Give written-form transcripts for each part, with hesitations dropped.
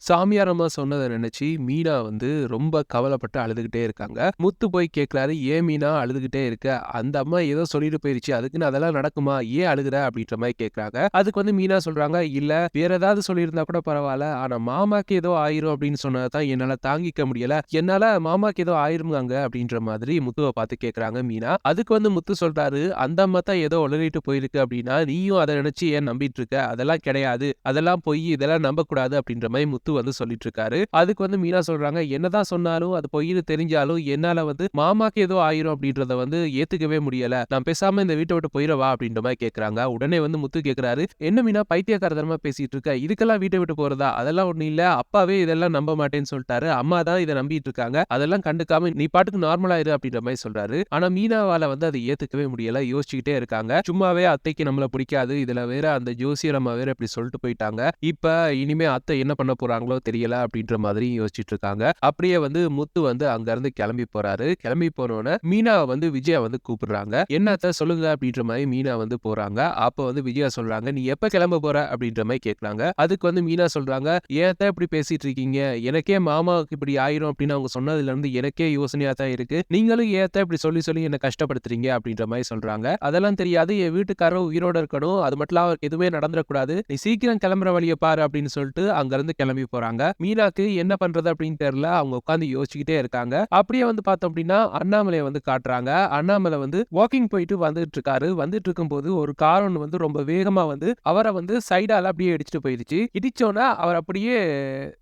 சாமியார் அம்மா சொன்னத நினைச்சு மீனா வந்து ரொம்ப கவலைப்பட்டு அழுதுகிட்டே இருக்காங்க. முத்து போய் கேட்கிறாரு, "ஏன் மீனா அழுதுகிட்டே இருக்க? அந்த அம்மா ஏதோ சொல்லிட்டு போயிருச்சு. அதுக்குன்னு அதெல்லாம் நடக்குமா? ஏன் அழுகுற?" அப்படின்ற மாரி கேட்கறாங்க. அதுக்கு வந்து மீனா சொல்றாங்க, "இல்ல வேற ஏதாவது சொல்லியிருந்தா கூட பரவால்ல. ஆனா மாமாக்கு ஏதோ ஆயிரும் அப்படின்னு சொன்னத தான் என்னால தாங்கிக்க முடியல. என்னால மாமாக்கு ஏதோ ஆயிருமாங்க?" அப்படின்ற மாதிரி முத்துவ பார்த்து கேட்கறாங்க மீனா. அதுக்கு வந்து முத்து சொல்றாரு, "அந்த அம்மா தான் ஏதோ உளறிட்டு போயிருக்கு அப்படின்னா, நீயும் அத நினைச்சு ஏன் நம்பிட்டு இருக்க? அதெல்லாம் கிடையாது. அதெல்லாம் பொய். இதெல்லாம் நம்பக்கூடாது." அப்படின்ற மாரி முத்து வந்து சொல்லிட்டு இருக்காரு. அதுக்கு வந்து மீனா சொல்றாங்க, "என்னதான் சொன்னாலும் அது பொய்ன்னு தெரிஞ்சாலும் என்னால வந்து மாமாக்கு ஏதோ ஆயிரும் அப்படின்றத வந்து ஏத்துக்கவே முடியல. நான் பேசாம இந்த வீட்ட விட்டு போயிறவா?" அப்படின்ற மாரி கேட்கறாங்க. உடனே வந்து முத்து கேட்கறாரு, "என்ன மீனா பைத்தியக்காரத்தனமா பேசிட்டு இருக்க? இதுக்கெல்லாம் வீட்ட விட்டு போறதா? அதெல்லாம் ஒண்ணும் இல்ல. அப்பாவே இதெல்லாம் நம்ப மாட்டேன்னு சொல்ட்டாரு. அம்மா தான் இத நம்பிட்டு இருக்காங்க. அதெல்லாம் கண்டுக்காம நீ பாட்டுக்கு நார்மலா இரு." அப்படின்ற மாரி சொல்றாரு. ஆனா மீனாவால வந்து அத ஏத்துக்கவே முடியல. யோசிச்சுக்கிட்டே இருக்காங்க. சும்மாவே அத்தைக்கு நம்மள பிடிக்காது. இதுல வேற அந்த ஜோசியர் அம்மா வேற இப்படி சொல்லிட்டு போயிட்டாங்க. இப்ப இனிமே அத்தை என்ன பண்ண போறாங்களோ தெரியல அப்படின்ற மாதிரி யோசிச்சுட்டு இருக்காங்க. அப்படியே வந்து முத்து வந்து அங்க இருந்து கிளம்பி போறாரு. கிளம்பி போனோனே மீனாவ வந்து விஜயா வந்து கூப்பிடுறாங்க. "என்ன அத்த சொல்லுங்க" அப்படின்ற மாரி மீனா வந்து போறாங்க. அப்ப வந்து விஜயா சொல்றாங்க, "நீ எப்ப கிளம்ப போற?" அப்படின்ற மாரி கேட்கறாங்க. அதுக்கு வந்து மீனா சொல்றாங்க, "ஏன் அத்த இப்படி பேசிட்டு இருக்கீங்க? எனக்கே மாமாவுக்கு இப்படி ஆயிரும் அப்படின்னு அவங்க சொன்னதுல இருந்து எனக்கே யோசனையா தான் இருக்கு. நீங்களும் ஏன் அத்த இப்படி சொல்லி சொல்லி என்ன கஷ்டப்படுத்துறீங்க?" அப்படின்ற மாரி சொல்றாங்க. "அதெல்லாம் தெரியாது. என் வீட்டுக்காரர் உயிரோட இருக்கணும். அது மட்டும் இல்லாம அவருக்கு எதுவுமே நடந்துறக்கூடாது. நீ சீக்கிரம் கிளம்புற வழிய பாரு" அப்படின்னு சொல்லிட்டு அங்க இருந்து கிளம்பி போறாங்க. மீனாக்கு என்ன பண்றது அப்படின்னு தெரியல. அவங்க உட்கார்ந்து யோசிச்சுக்கிட்டே இருக்காங்க. அப்படியே வந்து பார்த்தோம் அப்படின்னா, அண்ணாமலைய வந்து காட்டுறாங்க. அண்ணாமலை வந்து வாக்கிங் போயிட்டு வந்துட்டு இருக்காரு. வந்துட்டு இருக்கும்போது ஒரு கார் ஒண்ணு வந்து ரொம்ப வேகமா வந்து அவர வந்து சைடால அப்படியே இடிச்சுட்டு போயிருச்சு. இடிச்சோன அவர் அப்படியே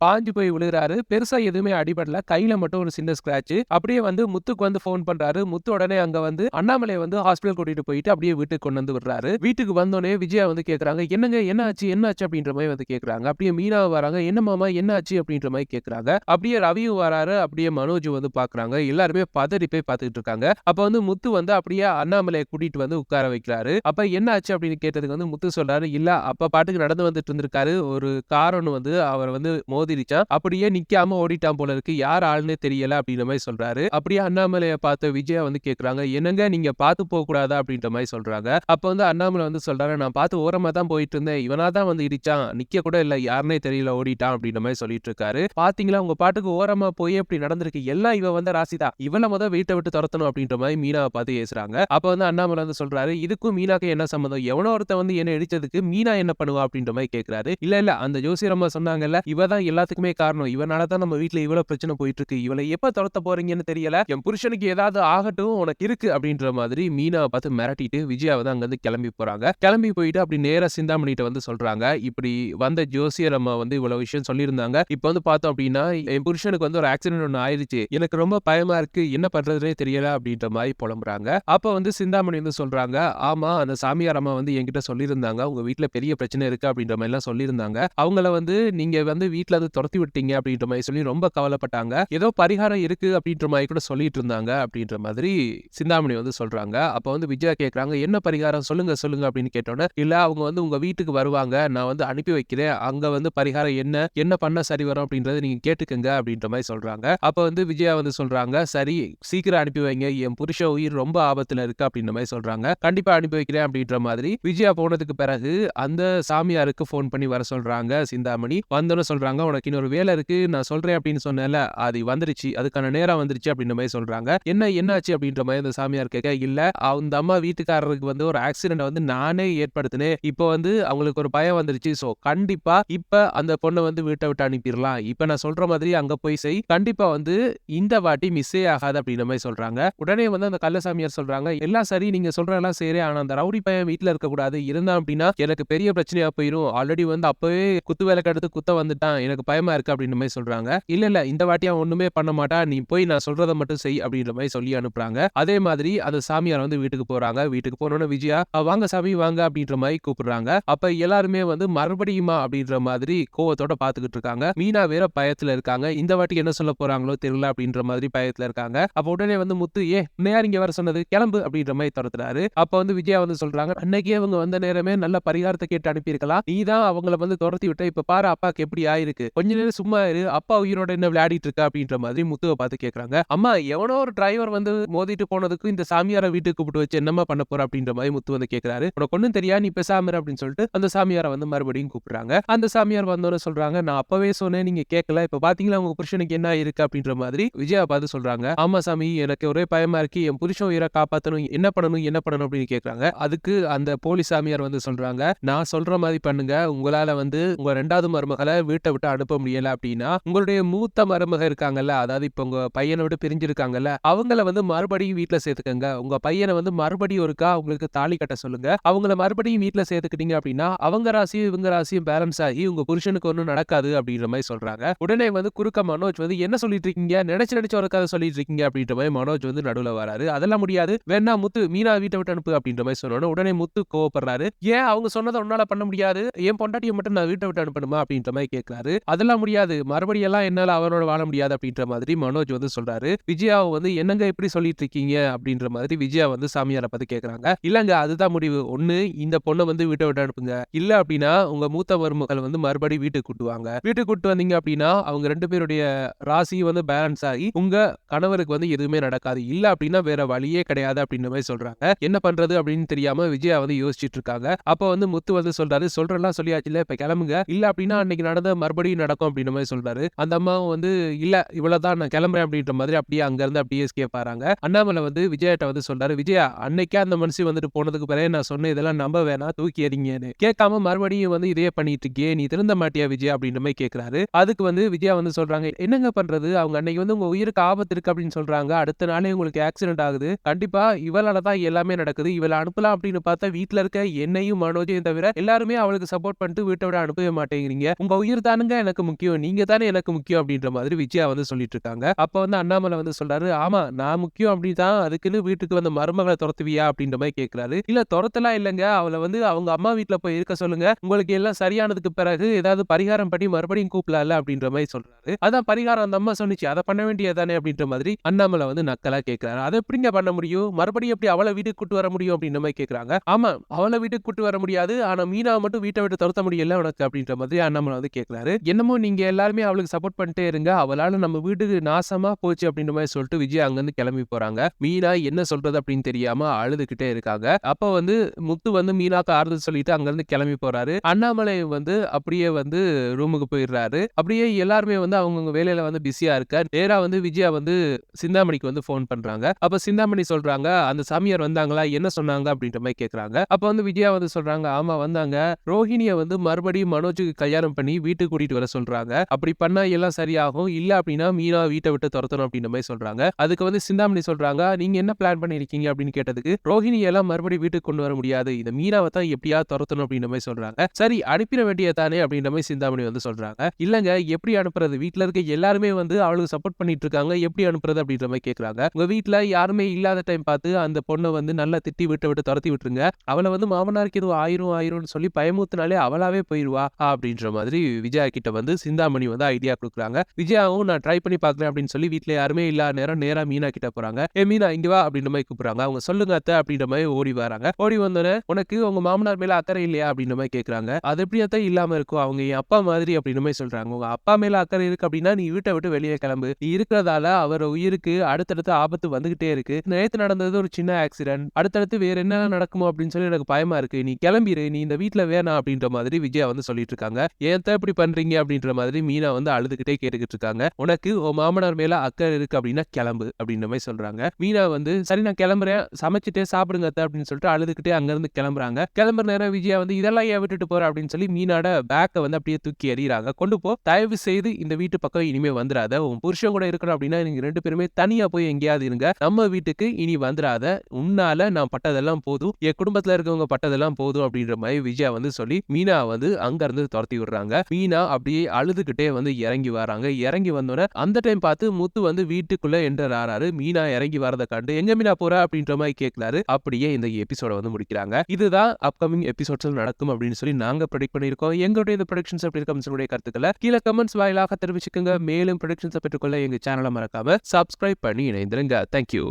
பாஞ்சு போய் விழுகுறாரு. பெருசா எதுவுமே அடிபடல. கையில மட்டும் ஒரு சின்ன ஸ்கிராட்ச். அப்படியே வந்து முத்துக்கு வந்து ஃபோன் பண்றாரு. முத்து உடனே அங்க வந்து அண்ணாமலைய வந்து ஹாஸ்பிடல் கூட்டிட்டு போயிட்டு அப்படியே வீட்டுக்கு கொண்டு வந்து விடுறாரு. வீட்டுக்கு வந்தோனே விஜயா வந்து கேட்கறாங்க, "என்னங்க என்ன ஆச்சு? என்ன ஆச்சு?" அப்படின்ற மாரி வந்து கேட்கறாங்க. அப்படியே மீனா வராங்க. "என்ன மாமா என்ன ஆச்சு?" அப்படின்ற மாரி கேட்கறாங்க. அப்படியே ரவியும் வராரு. அப்படியே மனோஜும் வந்து பார்க்குறாங்க. எல்லாருமே பதறி போய் பார்த்துக்கிட்டு இருக்காங்க. அப்ப வந்து முத்து வந்து அப்படியே அண்ணாமலைய கூட்டிட்டு வந்து உட்கார வைக்கிறாரு. அப்ப என்ன ஆச்சு அப்படின்னு கேட்டதுக்கு வந்து முத்து சொல்றாரு, "இல்ல அப்ப பாட்டுக்கு நடந்து வந்துட்டு இருந்திருக்காரு. ஒரு கார் ஒண்ணு வந்து அவர வந்து மோதிருச்சாம். அப்படியே நிக்காம ஓடிட்டான் போல இருக்கு. யார் ஆளுன்னே தெரியல." அப்படின்ற மாரி சொல்றாரு. அப்படியே அண்ணாமலைய பார்த்த விஜயா வந்து கேட்கறாங்க, "என்னங்க நீங்க பார்த்து போக்கூடாதா?" அப்படின்ற மாரி சொல்றாங்க. அப்ப வந்து அண்ணாமலை வந்து சொல்றாரு, "நான் பார்த்து ஓரமா தான் போயிட்டு இருந்தேன். இவனா தான் வந்து இடிச்சான். நிக்க கூட இல்ல. யாருன்னே தெரியல ஓடிட்டான்." அப்படின்ற மாரி சொல்லிட்டு இருக்காரு. "பாத்தீங்களா உங்க பாட்டுக்கு ஓரமா போய் இப்படி நடந்திருக்கு. எல்லாம் இவ வந்த ராசி தான். இவள மொத வீட்ட விட்டு தொரத்தணும்." அப்படின்ற மாரி மீனாவ பார்த்து ஏசுறாங்க. அப்ப வந்து அண்ணாமலை வந்து சொல்றாரு, "இதுக்கும் மீனாக்கும் என்ன சம்மந்தம்? எவனோ ஒருத்தன் வந்து என்ன இடிச்சதுக்கு மீனா என்ன பண்ணுவா?" அப்படின்ற மாரி கேட்கிறாரு. "இல்ல இல்ல அந்த ஜோசியரம்மா சொன்னாங்கல்ல, இவ தான் எல்லாத்துக்குமே காரணம். இவனால தான் நம்ம வீட்ல இவ்வளவு பிரச்சனை போயிட்டு இருக்கு. இவள எப்ப தொரத்த போறீங்கன்னு தெரியல. என் புருஷனுக்கு ஏதாவது ஆகட்டும் உனக்கு இருக்கு." அப்படின்ற மாதிரி மீனாவ பார்த்து மிரட்டிட்டு விஜயா வந்து அங்கிருந்து கிளம்பி போறாங்க. கிளம்பி போயிட்டு அப்படி நேரா சிந்தாமணிட்ட வந்து சொல்றாங்க, "இப்படி வந்த ஜோசியர் அம்மா வந்து இவ்வளவு விஷயம் சொல்லியிருந்தாங்க. இப்ப வந்து பார்த்தோம் அப்படின்னா, என் புருஷனுக்கு வந்து ஒரு ஆக்சிடென்ட் ஒண்ணு ஆயிருச்சு. எனக்கு ரொம்ப பயமா இருக்கு. என்ன பண்றதுன்னே தெரியல." அப்படின்ற மாரி புலம்புறாங்க. அப்ப வந்து சிந்தாமணி வந்து சொல்றாங்க, "ஆமா அந்த சாமியார் அம்மா வந்து என்கிட்ட சொல்லியிருந்தாங்க. உங்க வீட்ல பெரிய பிரச்சனை இருக்கு அப்படின்ற மாரிலாம் சொல்லியிருந்தாங்க. அவங்கள வந்து நீங்க வந்து வீட்ல இருந்து தொரத்தி விட்டீங்க அப்படின்ற மாரி சொல்லி ரொம்ப கவலைப்பட்டாங்க. ஏதோ பரிகாரம் இருக்கு அப்படின்ற மாரி கூட சொல்லிட்டு இருந்தாங்க." அப்படின்ற மாதிரி சிந்தாமணி வந்து சொல்றாங்க. அப்ப வந்து விஜயா கேட்கறாங்க, "என்ன பரிகாரம்? சொல்லுங்க, சொல்லுங்க." அப்படின்னு கேட்டோனே, "இல்ல அவங்க வந்து உங்க வீட்டுக்கு வருவாங்க. நான் வந்து அனுப்பி வைக்கிறேன். அங்க வந்து பரிகாரம் என்ன என்ன பண்ணா சரி வரும் அப்படின்றத நீங்க கேட்டுக்கங்க." அப்படின்ற மாரி சொல்றாங்க. அப்ப வந்து விஜயா வந்து சொல்றாங்க, "சரி சீக்கிரம் அனுப்பி வைங்க. என் புருஷன் உயிர் ரொம்ப ஆபத்துல இருக்கு." அப்படின்ற மாரி சொல்றாங்க. "கண்டிப்பா அனுப்பி வைக்கிறேன்." அப்படின்ற மாதிரி விஜயா போனதுக்கு பிறகு அந்த சாமியாருக்கு ஃபோன் பண்ணி வர சொல்றாங்க சிந்தாமணி. வந்தோனே சொல்றாங்க, "உனக்கு இன்னொரு வேலை இருக்கு. நான் சொல்றேன் அப்படின்னு சொன்னேன்ல, அது வந்துருச்சு. அதுக்கான நேரம் வந்துருச்சு." அப்படின்ற மாரி சொல்றாங்க. என்ன ஆச்சு?" அப்படின்ற மாரி அந்த சாமியார் கேட்க, "இல்ல அந்த அம்மா வீட்டுக்காரருக்கு வந்து ஒரு ஆக்சிடென்ட் வந்து நானே ஏற்படுத்தினேன். இப்போ வந்து அவங்களுக்கு ஒரு பயம் வந்துருச்சு. சோ கண்டிப்பா இப்ப அந்த பொண்ண வந்து வீட்ட விட்டு அனுப்பிறலாம். இப்ப நான் சொல்ற மாதிரி அங்க போய் செய். கண்டிப்பா வந்து இந்த வாட்டி மிஸ்ஸே ஆகாது." அப்படின்ற மாரி சொல்றாங்க. உடனே வந்து அந்த கள்ள சாமியார் சொல்றாங்க, "எல்லாம் சரி நீங்க சொல்றதெல்லாம் செய்றேன். ஆனா அந்த ரவுடி பையன் வீட்ல இருக்கக்கூடாது. இருந்தான் அப்படின்னா எனக்கு பெரிய பிரச்சனையா போயிரும். ஆல்ரெடி வந்து அப்பவே குத்து விளக்கு எடுத்து குத்த வந்துட்டான். எனக்கு பயமா இருக்கு." அப்படின்ற மாரி சொல்றாங்க. "இல்ல இல்ல இந்த வாட்டி அவன் ஒண்ணுமே பண்ண மாட்டான். நீ போய் நான் சொல்றத மட்டும் செய்." அப்படின்ற மாரி சொல்லி அனுப்புறாங்க. அதே மாதிரி அந்த சாமியார் வந்து வீட்டுக்கு போறாங்க. வீட்டுக்கு போனோனே விஜயா, "வாங்க சாமி வாங்க." அப்படின்ற மாரி கூப்பிடுறாங்க. அப்ப எல்லாருமே வந்து மறுபடியுமா அப்படின்ற மாதிரி கோவத்தோட பார்த்துக்கிட்டு இருக்காங்க. மீனா வேற பயத்துல இருக்காங்க. இந்த வாட்டி என்ன சொல்ல போறாங்களோ தெரியல அப்படின்ற மாதிரி பயத்துல இருக்காங்க. அப்ப உடனே வந்து முத்து, உன்ன யார் இங்க வர சொன்னது? கிளம்பு." அப்படின்ற மாரி தொரத்துறாரு. அப்ப வந்து விஜயா வந்து சொல்றாங்க, "அன்னைக்கே அவங்க வந்த நேரமே நல்ல பரிகாரத்த கேட்டு அனுப்பியிருக்கலாம். நீ தான் அவங்கள வந்து தொரத்தி விட்ட. இப்ப பாரு அப்பாக்கு எப்படி ஆயிருக்கு. கொஞ்ச நேரம் சும்மா இரு. அப்பா உயிரோட என்ன விளையாடிட்டு இருக்க?" அப்படின்ற மாதிரி முத்துவ பார்த்து கேட்கறாங்க. "அம்மா எவனோ ஒரு டிரைவர் வந்து மோதிட்டு போனதுக்கு இந்த சாமியார வீட்டுக்கு கூப்பிட்டு வச்சு என்னம்மா பண்ண போற?" அப்படின்ற மாரி முத்து வந்து கேட்கறாரு. "உனக்கு ஒண்ணும் தெரியாது. நீ பேசாம இரு." அப்படின்னு சொல்லிட்டு அந்த சாமியார வந்து மறுபடியும் கூப்பிடுறாங்க. அந்த சாமியார் வந்தோனே சொல்றாங்க, நான் அப்பவே சொன்னேன், நீங்க கேட்கல. இப்ப பாத்தீங்களா உங்க புருஷனுக்கு என்ன இருக்கு அப்படின்ற மாதிரி விஜயா பார்த்து சொல்றாங்க. ஆமா சாமி, எனக்கு ஒரே பயமா இருக்கு. என் புருஷன் உயிரை காப்பாத்தணும். என்ன பண்ணணும் என்ன பண்ணணும் அப்படின்னு கேக்குறாங்க. அதுக்கு அந்த போலீஸ் சாமியார் வந்து சொல்றாங்க, நான் சொல்ற மாதிரி பண்ணுங்க. உங்களால வந்து உங்க 2வது மருமகளை வீட்டை விட்டு அனுப்ப முடியல அப்படின்னா உங்களுடைய மூத்த மருமக இருக்காங்கல்ல, அதாவது இப்ப உங்க பையனை விட்டு பிரிஞ்சிருக்காங்கல்ல, அவங்கள வந்து மறுபடியும் வீட்டுல சேர்த்துக்கங்க. உங்க பையனை வந்து மறுபடியும் ஒருக்கா உங்களுக்கு தாலி கட்ட சொல்லுங்க. அவங்கள மறுபடியும் வீட்டுல சேர்த்துக்கிட்டீங்க அப்படின்னா அவங்க ராசியும் இவங்க ராசியும் பேலன்ஸ் ஆகி உங்க புருஷனுக்கு ஒண்ணும் நடக்காது அப்படின்ற மாதிரி சொல்றாங்க. உடனே வந்து குறுக்க மனோஜ் வந்து என்ன சொல்லிட்டு இருக்கீங்க, நினைச்சு ஒரு கதை சொல்லிட்டு இருக்கீங்க அப்படின்ற மாதிரி மனோஜ் வந்து நடுவுல வராரு. அதெல்லாம் முடியாது, வேணா முத்து மீனா வீட்டை விட்டு அனுப்பு அப்படின்ற மாதிரி சொன்னோட உடனே முத்து கோவப்படுறாரு. ஏன் அவங்க சொன்னதை உன்னால பண்ண முடியாது, என் பொண்டாட்டியை மட்டும் நான் வீட்டை விட்டு அனுப்பணுமா அப்படின்ற மாதிரி கேட்கிறாரு. அதெல்லாம் முடியாது, மறுபடியும் எல்லாம் என்னால அவரோட வாழ முடியாது அப்படின்ற மாதிரி மனோஜ் வந்து சொல்றாரு. விஜயாவை வந்து என்னங்க இப்படி சொல்லிட்டு இருக்கீங்க அப்படின்ற மாதிரி விஜயா வந்து சாமியாரை பார்த்து கேட்கறாங்க. இல்லங்க, அதுதான் முடிவு. ஒண்ணு இந்த பொண்ணை வந்து வீட்டை விட்டு அனுப்புங்க, இல்ல அப்படின்னா உங்க மூத்த மருமகள் வந்து மறுபடியும் வீட்டுக்கு கூட்டுவாங்க. வீட்டுக்கு கூட்டு வந்தீங்க அப்படின்னா அவங்க 2 பேருடைய ராசி வந்து பேலன்ஸ் ஆகி உங்க கணவருக்கு வந்து எதுவுமே நடக்காது. இல்ல அப்படின்னா வேற வழியே கிடையாது அப்படின்ற மாதிரி சொல்றாங்க. என்ன பண்றது அப்படின்னு தெரியாம விஜயா வந்து யோசிச்சுட்டு இருக்காங்க. அப்ப வந்து முத்து வந்து சொல்றாரு, சொல்றலாம் சொல்லியாச்சுல, இப்ப கிளம்புங்க. இல்ல அப்படின்னா அன்னைக்கு நடந்த மறுபடியும் நடக்கும் அப்படின்ற மாதிரி சொல்றாரு. அந்த அம்மாவும் வந்து இல்ல இவ்வளவுதான் நான் கிளம்புறேன் அப்படின்ற மாதிரி அப்படியே அங்க இருந்து அப்படியே எஸ்கேப் ஆறாங்க. அண்ணாமலை வந்து விஜயாட்ட வந்து சொல்றாரு, விஜயா அன்னைக்கே அந்த மனுஷி வந்துட்டு போனதுக்கு பிறகு நான் சொன்ன இதெல்லாம் நம்ப வேணாம், தூக்கி எறிங்கன்னு. கேட்காம மறுபடியும் வந்து இதே பண்ணிட்டு இருக்கே, நீ திருந்த மாட்டியா விஜயா அப்படின்ற மாதிரி கேட்கிறாரு. அதுக்கு வந்து விஜயா வந்து சொல்றாங்க, என்னங்க பண்றது, அவங்க அன்னைக்கு வந்து உங்க உயிருக்கு ஆபத்து இருக்கு அப்படின்னு சொல்றாங்க. அடுத்த நாளே உங்களுக்கு ஆக்சிடென்ட் ஆகுது. கண்டிப்பா இவளால தான் எல்லாமே நடக்குது. இவளை அனுப்பலாம் அப்படின்னு பார்த்தா வீட்டுல இருக்க என்னையும் மனோஜையும் தவிர எல்லாருமே அவளுக்கு சப்போர்ட் பண்ணிட்டு வீட்டை விட அனுப்பவே மாட்டேங்கிறீங்க. உங்க உயிர் தானுங்க எனக்கு முக்கியம், நீங்க தானே எனக்கு முக்கியம் அப்படின்ற மாதிரி விஜயா வந்து சொல்லிட்டு இருக்காங்க. அப்ப வந்து அண்ணாமலை வந்து சொல்றாரு, ஆமா நான் முக்கியம் அப்படிதான், அதுக்குன்னு வீட்டுக்கு வந்த மருமகளை துரத்துவியா அப்படின்ற மாதிரி கேட்கிறாரு. இல்ல துரத்தலாம் இல்லங்க, அவளை வந்து அவங்க அம்மா வீட்டுல போய் இருக்க சொல்லுங்க. உங்களுக்கு எல்லாம் சரியானதுக்கு பிறகு ஏதாவது பரிகாரம் பண்ணி மறுபடியும் கூப்பிடல அப்படின்ற மாதிரி சொல்றாரு. அதான் பரிகாரம் அந்த அம்மா சொன்னிச்சு, அதை பண்ண வேண்டியதானே அப்படின்ற மாதிரி அண்ணாமலை வந்து நக்கலா கேட்கிறாரு. அதை எப்படிங்க பண்ண முடியும், மறுபடியும் எப்படி அவளை வீட்டுக்கு கூட்டு வர முடியும் அப்படின்ற மாதிரி கேட்கறாங்க. ஆமா அவளை வீட்டுக்கு கூட்டு வர முடியாது, ஆனா மீனாவை மட்டும் வீட்டை விட்டு துரத்த முடியல உனக்கு அப்படின்ற மாதிரி அண்ணாமலை வந்து கேட்கிறாரு. என்னமோ நீங்க எல்லாருமே அவளுக்கு சப்போர்ட் பண்ணிட்டே இருங்க, அவளால நம்ம வீட்டுக்கு நாசமா போச்சு அப்படின்ற மாதிரி சொல்லிட்டு விஜய் அங்கிருந்து கிளம்பி போறாங்க. மீனா என்ன சொல்றது அப்படின்னு தெரியாம அழுதுகிட்டே இருக்காங்க. அப்ப வந்து முத்து வந்து மீனாக்கு ஆறுதல் சொல்லிட்டு அங்கிருந்து கிளம்பி போறாரு. அண்ணாமலை வந்து அப்படியே வந்து ரூமுக்கு போயிடுறாரு. அப்படியே எல்லாருமே வந்து அவங்க வேலையில வந்து பிஸியா இருக்க நேரா வந்து விஜயா வந்து சிந்தாமணிக்கு வந்து போன் பண்றாங்க. அப்ப சிந்தாமணி சொல்றாங்க, அந்த சாமியார் வந்தாங்களா, என்ன சொன்னாங்க அப்படின்ற மாதிரி கேக்குறாங்க. அப்ப வந்து விஜயா வந்து சொல்றாங்க, ஆமா வந்தாங்க, ரோஹிணிய வந்து மறுபடியும் மனோஜுக்கு கல்யாணம் பண்ணி வீட்டுக்கு கூட்டிட்டு வர சொல்றாங்க. அப்படி பண்ணா எல்லாம் சரியாகும், இல்ல அப்படின்னா மீனா வீட்டை விட்டு துரத்தணும் அப்படின்ற மாதிரி சொல்றாங்க. அதுக்கு வந்து சிந்தாமணி சொல்றாங்க, நீங்க என்ன பிளான் பண்ணிருக்கீங்க அப்படின்னு கேட்டதுக்கு, ரோஹிணி எல்லாம் மறுபடியும் வீட்டுக்கு கொண்டு வர முடியாது, இந்த மீனாவை தான் எப்படியாவது துரத்தணும் அப்படின்ற மாதிரி சொல்றாங்க. சரி அனுப்பிட வேண்டியதானே அப்படின்ற மாதிரி சிந்தாமணி வந்து சொல்றாங்க. இல்லங்க எப்படி அனுப்புறது, வீட்டுல இருக்க எல்லாருமே வந்து அவளுக்கு சப்போர்ட் பண்ணிட்டு இருக்காங்க, எப்படி அனுப்புறது அப்படின்ற மாதிரி கேக்குறாங்க. உங்க வீட்டுல யாருமே இல்லாத டைம் பார்த்து அந்த பொண்ணை வந்து நல்லா திட்டி விட்டு துரத்தி விட்டுருங்க. அவளை வந்து மாமனாருக்கு எதுவும் ஆயிரும் சொல்லி பயமுத்தினாலே அவளாவே போயிருவா அப்படின்ற மாதிரி விஜயா கிட்ட வந்து சிந்தாமணி வந்து ஐடியா கொடுக்குறாங்க. விஜயாவும் நான் ட்ரை பண்ணி பாக்குறேன் அப்படின்னு சொல்லி வீட்டுல யாருமே இல்லாத நேரம் நேரா மீனா கிட்ட போறாங்க. மீனா இங்க வா அப்படின்ற மாதிரி கூப்பிடுறாங்க. அவங்க சொல்லுங்க அத்தை அப்படின்ற மாதிரி ஓடி வராங்க. ஓடி வந்தோடனே உனக்கு உங்க மாமனார் மேல அக்கறை இல்லையா அப்படின்ற மாதிரி கேக்குறாங்க. அது எப்படி அத்தை இல்லாம இருக்கும், அவங்க என் அப்பா மாதிரி அப்படின்ற மாதிரி சொல்றாங்க. உங்க அப்பா மேல அக்கறை இருக்கு அப்படின்னா நீ வீட்டை விட்டு வெளியே கிளம்பு, நீ இருக்கிறதால அவர் உயிருக்கு அடுத்தடுத்து ஆபத்து வந்துகிட்டே இருக்கு. நேத்து நடந்தது ஒரு சின்ன ஆக்சிடென்ட், அடுத்தடுத்து வேற என்ன நடக்குமோ அப்படின்னு சொல்லி எனக்கு பயமா இருக்கு, நீ கிளம்பிரு, நீ இந்த வீட்டுல வேணாம் அப்படின்ற மாதிரி விஜயா வந்து சொல்லிட்டு இருக்காங்க. ஏன் இப்படி பண்றீங்க அப்படின்ற மாதிரி மீனா வந்து அழுதுகிட்டே கேட்டுக்கிட்டு இருக்காங்க. உனக்கு உன் மாமனார் மேல அக்கறை இருக்கு அப்படின்னா கிளம்பு அப்படின்ற மாதிரி சொல்றாங்க. மீனா வந்து சரி நான் கிளம்புறேன், சமைச்சிட்டே சாப்பிடுங்க அப்படின்னு சொல்லிட்டு அழுதுகிட்டே அங்க இருந்து கிளம்புறாங்க. கிளம்புற நேரம் விஜயா வந்து இதெல்லாம் ஏன் விட்டுட்டு போற அப்படின்னு சொல்லி மீனாட பேக்கை வந்து அப்படியே தூக்கி எறிறாங்க. கொண்டு போ, தயவு செய்து இந்த வீட்டு பக்கம் இனிமே வந்துடாத, உன் புருஷன் கூட இருக்கணும் அப்படின்னா நீங்க 2 பேருமே தனியா போய் எங்கேயாவது இருங்க, நம்ம வீட்டுக்கு இனி வந்துடாத, உன்னால நான் பட்டதெல்லாம் போதும், என் குடும்பத்துல இருக்கவங்க பட்டதெல்லாம் போதும் அப்படின்ற மாதிரி விஜயா வந்து சொல்லி மீனா வந்து அங்க இருந்து துரத்தி விடுறாங்க. மீனா அப்படியே அழுதுகிட்டே வந்து இறங்கி வராங்க. இறங்கி வந்தோடனே அந்த டைம் பார்த்து முத்து வந்து வீட்டுக்குள்ள என்டர் ஆறாரு. மீனா இறங்கி வரதை கண்டு எங்க மீனா போற அப்படின்ற மாதிரி கேட்கிறாரு. அப்படியே இந்த எபிசோட வந்து முடிக்கிறாங்க. இதுதான் அப்கமிங் எபிசோட்ஸ்ல நடக்கும் அப்படின்னு சொல்லி நாங்க ப்ரெடிக்ட் பண்ணிருக்கோம். எங்களுடைய இந்த ப்ரெடிக்ஷன்ஸ் எப்படி இருக்கு உங்களுடைய கருத்துக்களை கீழே கமெண்ட்ஸ் வாயிலாக தெரிவிச்சுக்கோங்க. மேலும் ப்ரெடிக்ஷன்ஸை பெற்றுக்கொள்ள எங்க சேனலை மறக்காம சப்ஸ்கிரைப் பண்ணி இணைந்திருங்க. தேங்க்யூ.